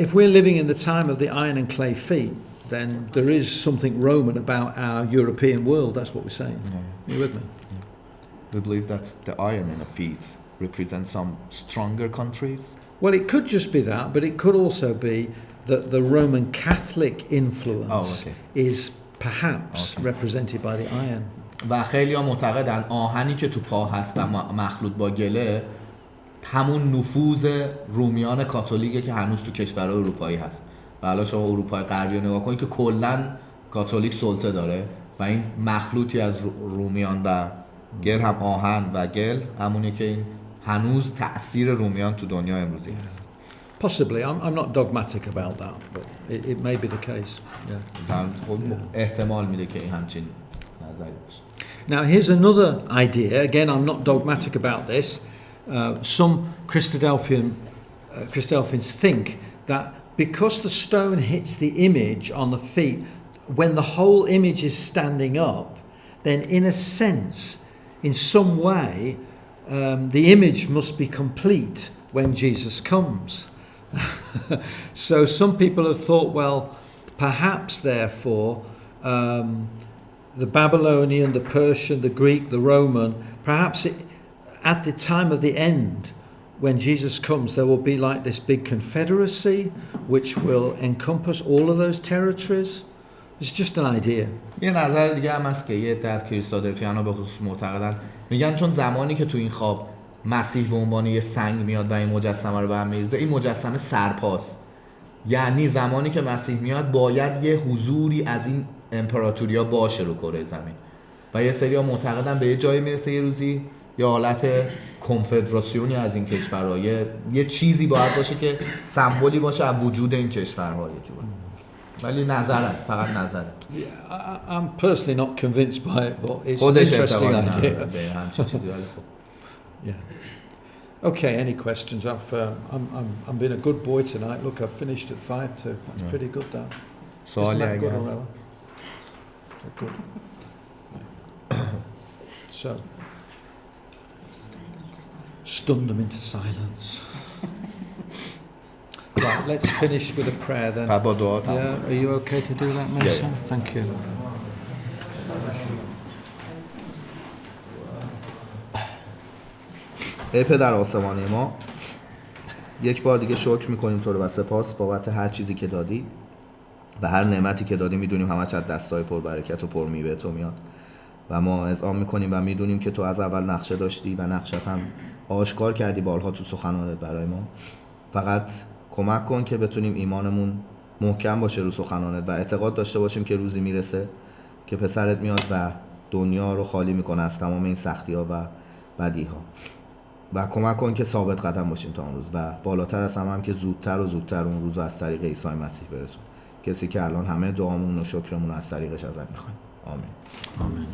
if we're living in the time of the iron and clay feet, then there is something Roman about our European world. That's what we're saying. Yeah. Are you with me? Yeah. We believe that the iron in the feet represents some stronger countries. Well, it could just be that, but it could also be that the Roman Catholic influence is perhaps represented by the iron. و خیلی‌ها معتقدن آهنی که تو پا هست و مخلوط با گله همون نفوذ رومیان کاتولیکه که هنوز تو کشورهای اروپایی هست. و حالا شما اروپای غربی رو نگاه کنید که کلاً کاتولیک سلطه داره و این مخلوطی از رومیان و گل هم آهن و گل همونی که این هنوز تأثیر رومیان تو دنیا امروزی هست. Possibly. I'm not dogmatic about that, but it may be the case. احتمال میده که این همچین نظری باشه. Now here's another idea. Again, I'm not dogmatic about this. Some Christadelphians think that because the stone hits the image on the feet, when the whole image is standing up, then in a sense, in some way, the image must be complete when Jesus comes. So some people have thought, well, perhaps therefore, the Babylonian, the Persian, the Greek, the Roman, perhaps at the time of the end, when Jesus comes, there will be like this big confederacy which will encompass all of those territories. It's just an idea. یه نظر دیگه هم هست که یه در کریستادلفیانا به خصوص معتقدن میگن چون زمانی که تو این خواب مسیح به عنوان یه سنگ میاد و این مجسمه رو به هم میریزه این مجسمه سرپاست یعنی زمانی که مسیح میاد باید یه حضوری از این امپراتوریا باشه رو کره زمین و یه سری ها معتقدن به یه جایی میرسه یه روزی یه حالت کنفدراسیونی از این کشورها، یه چیزی باید باشه که سمبولی باشه از وجود این کشورها یه جور. ولی نظرم، فقط نظرم. I'm personally not convinced by it, but it's an خودش interesting اعتقاد idea. نداره به همچین چیزی، ولی خب. Yeah. Okay, any questions? I'm being a good boy tonight. Look, I've finished at 5 too. That's pretty good, that. Isn't سوالی that اگه good, هست. Aurella? Good. So, stunned them into silence. Right, let's finish with a prayer then. با دعا تمام. Yeah, are you okay to do that, Mason? Thank you. ای پدر آسمانی ما، یک بار دیگه شکر میکنیم تو رو و سپاس بابت هر چیزی که دادی و هر نعمتی که دادی. میدونیم همش از دستای پربرکت و پرمیوه تو میاد و ما اذعان میکنیم و میدونیم که تو از اول نقشه داشتی و نقشت هم آشکار کردی بارها تو سخنانت برای ما. فقط کمک کن که بتونیم ایمانمون محکم باشه رو سخنانت و اعتقاد داشته باشیم که روزی میرسه که پسرت میاد و دنیا رو خالی میکنه از تمام این سختی‌ها و بدی‌ها. و کمک کن که ثابت قدم باشیم تا اون روز و بالاتر از همه هم که زودتر و زودتر اون روز رو از طریق عیسی مسیح برسون، کسی که الان همه دعامون و شکرمون رو از طریقش ازت میخوایم. آمین. Amen.